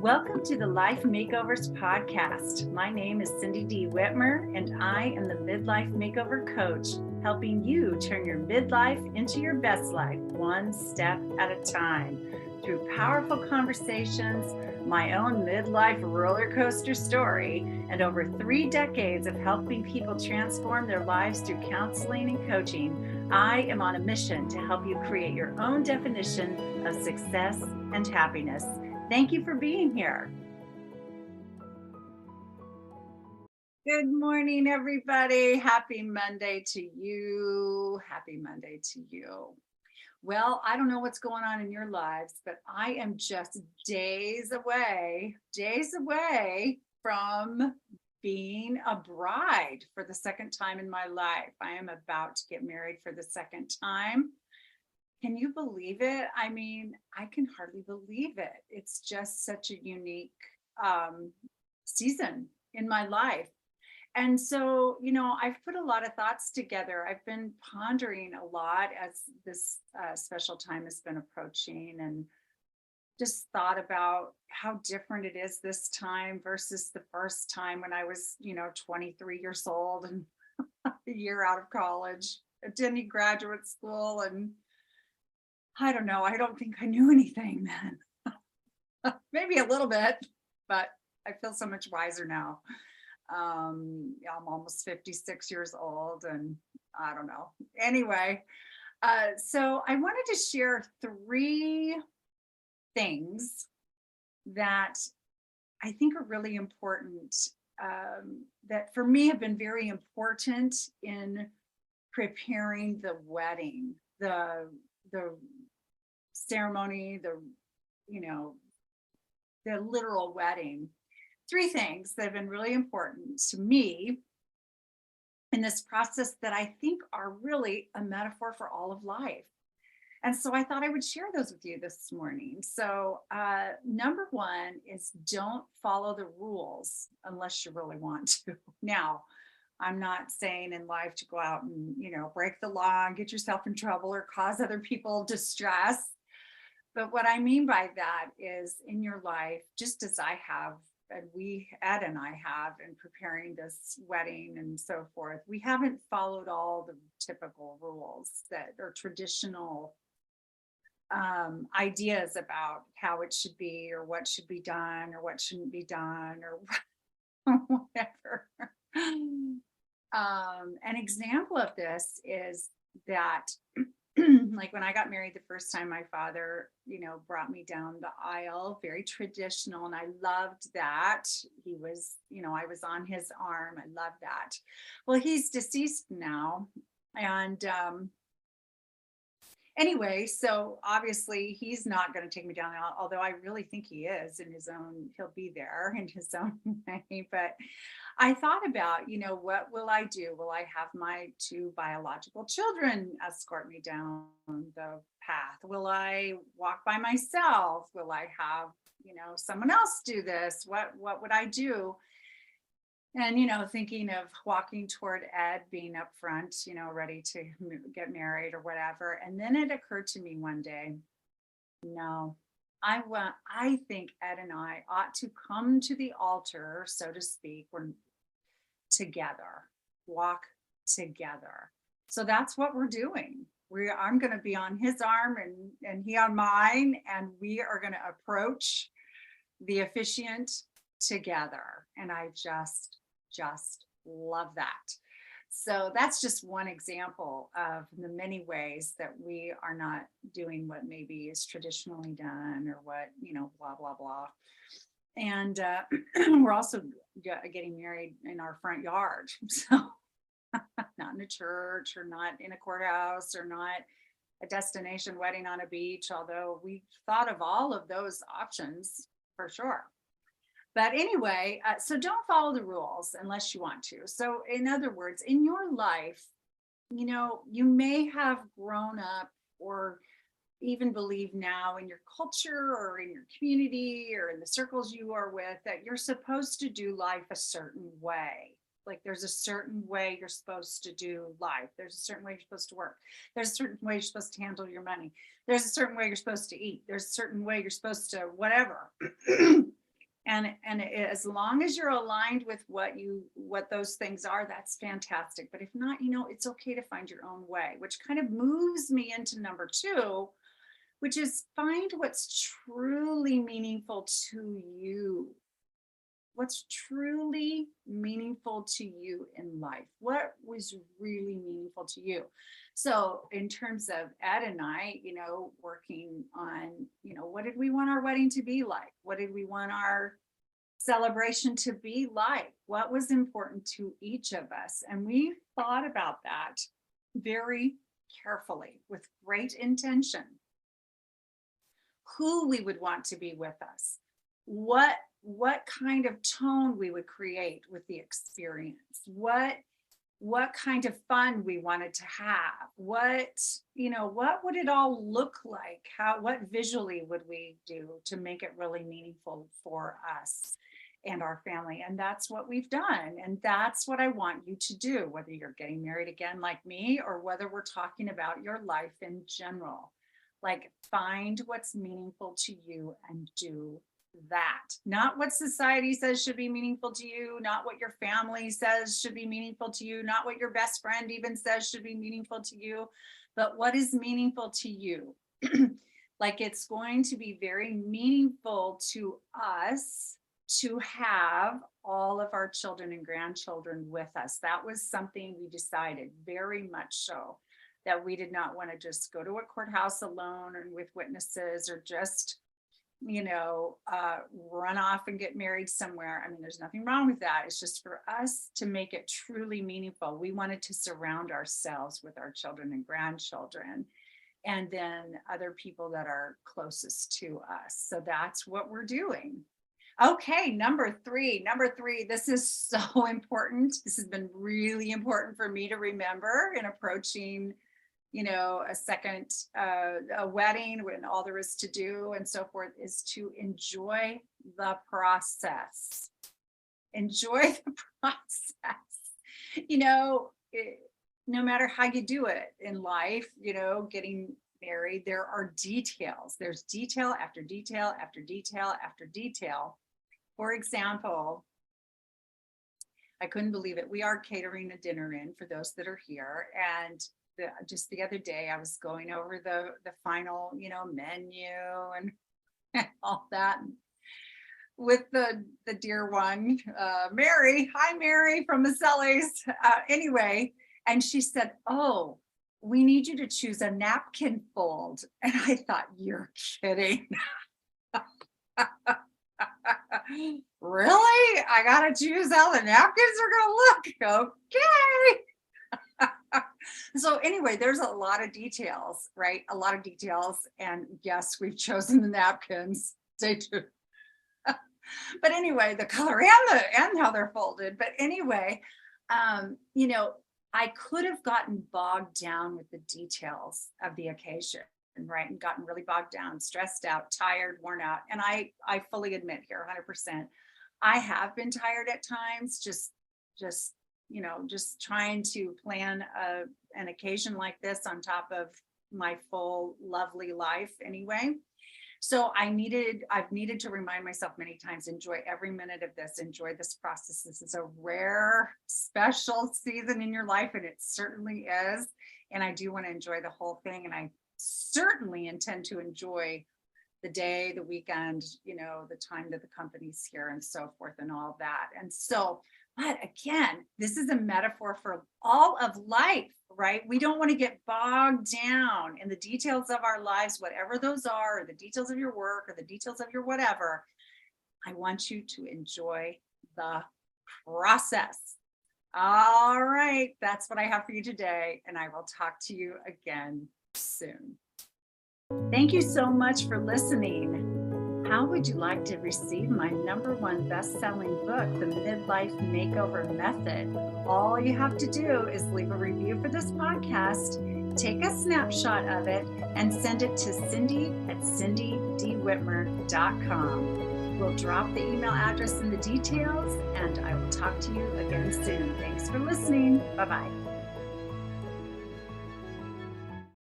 Welcome to the Life Makeovers podcast. My name is Cindy D. Whitmer, and I am the Midlife Makeover Coach, helping you turn your midlife into your best life, one step at a time. Through powerful conversations, my own midlife roller coaster story, and over 3 decades of helping people transform their lives through counseling and coaching, I am on a mission to help you create your own definition of success and happiness. Thank you for being here. Good morning, everybody. Happy Monday to you. Happy Monday to you. Well, I don't know what's going on in your lives, but I am just days away from being a bride for the second time in my life. I am about to get married for the second time. Can you believe it? I mean, I can hardly believe it. It's just such a unique season in my life. And so, I've put a lot of thoughts together. I've been pondering a lot as this special time has been approaching, and just thought about how different it is this time versus the first time when I was, 23 years old and a year out of college, attending graduate school. And I don't know. I don't think I knew anything then. Maybe a little bit, but I feel so much wiser now. I'm almost 56 years old, and I don't know. Anyway, so I wanted to share 3 things that I think are really important, that for me have been very important in preparing the wedding, the ceremony, the literal wedding. 3 things that have been really important to me in this process that I think are really a metaphor for all of life. And so I thought I would share those with you this morning. So number 1 is don't follow the rules unless you really want to. Now, I'm not saying in life to go out and, break the law and get yourself in trouble or cause other people distress. But what I mean by that is in your life, just as I have, and Ed and I have, in preparing this wedding and so forth, we haven't followed all the typical rules that are traditional ideas about how it should be or what should be done or what shouldn't be done or whatever. An example of this is that like when I got married the first time, my father, brought me down the aisle, very traditional. And I loved that. He was, I was on his arm. I love that. Well, he's deceased now. And anyway, so obviously he's not going to take me down the aisle, although I really think he is in his own, he'll be there in his own way. But I thought about, what will I do? Will I have my 2 biological children escort me down the path? Will I walk by myself? Will I have, someone else do this? What would I do? And, thinking of walking toward Ed being up front, ready to get married or whatever. And then it occurred to me one day, no, I think Ed and I ought to come to the altar, so to speak. We're together, walk together. So that's what we're doing. I'm going to be on his arm and he on mine, and we are going to approach the officiant together. And I just love that. So that's just one example of the many ways that we are not doing what maybe is traditionally done or what, blah, blah, blah. And we're also getting married in our front yard. So not in a church or not in a courthouse or not a destination wedding on a beach, although we thought of all of those options for sure. But anyway, so don't follow the rules unless you want to. So in other words, in your life, you may have grown up or even believe now in your culture or in your community or in the circles you are with that you're supposed to do life a certain way. Like there's a certain way you're supposed to do life. There's a certain way you're supposed to work. There's a certain way you're supposed to handle your money. There's a certain way you're supposed to eat. There's a certain way you're supposed to whatever. as long as you're aligned with what those things are, that's fantastic. But if not, it's okay to find your own way, which kind of moves me into number 2, which is find what's truly meaningful to you. What's truly meaningful to you in life? What was really meaningful to you? So in terms of Ed and I, working on, what did we want our wedding to be like? What did we want our celebration to be like? What was important to each of us? And we thought about that very carefully with great intention. Who we would want to be with us, what kind of tone we would create with the experience, what kind of fun we wanted to have, what would it all look like, what visually would we do to make it really meaningful for us and our family. And that's what we've done, and that's what I want you to do, whether you're getting married again like me or whether we're talking about your life in general. Like, find what's meaningful to you and do that. Not what society says should be meaningful to you, not what your family says should be meaningful to you, not what your best friend even says should be meaningful to you, but what is meaningful to you. Like, it's going to be very meaningful to us to have all of our children and grandchildren with us. That was something we decided, very much so, that we did not want to just go to a courthouse alone and with witnesses, or just, run off and get married somewhere. I mean, there's nothing wrong with that. It's just for us to make it truly meaningful. We wanted to surround ourselves with our children and grandchildren, and then other people that are closest to us. So that's what we're doing. Okay, number three, this is so important. This has been really important for me to remember in approaching a wedding, when all there is to do and so forth, is to enjoy the process. Enjoy the process. No matter how you do it in life, getting married, there are details. There's detail after detail after detail after detail. For example, I couldn't believe it. We are catering a dinner in for those that are here, and just the other day, I was going over the final, menu and all that with the dear one, Mary. Hi, Mary from Maselli's. Anyway, and she said, "Oh, we need you to choose a napkin fold." And I thought, you're kidding. Really? I gotta choose how the napkins are gonna look? Okay. So anyway, there's a lot of details, right? A lot of details. And yes, we've chosen the napkins. Stay tuned. But anyway, the color and how they're folded. But anyway, I could have gotten bogged down with the details of the occasion, right? And gotten really bogged down, stressed out, tired, worn out. And I fully admit here, 100%, I have been tired at times, just trying to plan an occasion like this on top of my full lovely life anyway. So I've needed to remind myself many times, enjoy every minute of this, enjoy this process. This is a rare, special season in your life, and it certainly is. And I do want to enjoy the whole thing. And I certainly intend to enjoy the day, the weekend, the time that the company's here and so forth and all that. And so, but again, this is a metaphor for all of life, right? We don't want to get bogged down in the details of our lives, whatever those are, or the details of your work, or the details of your whatever. I want you to enjoy the process. All right, that's what I have for you today, and I will talk to you again soon. Thank you so much for listening. How would you like to receive my #1 best-selling book, The Midlife Makeover Method? All you have to do is leave a review for this podcast, take a snapshot of it, and send it to cindy@cindydwhitmer.com. We'll drop the email address in the details, and I will talk to you again soon. Thanks for listening. Bye-bye.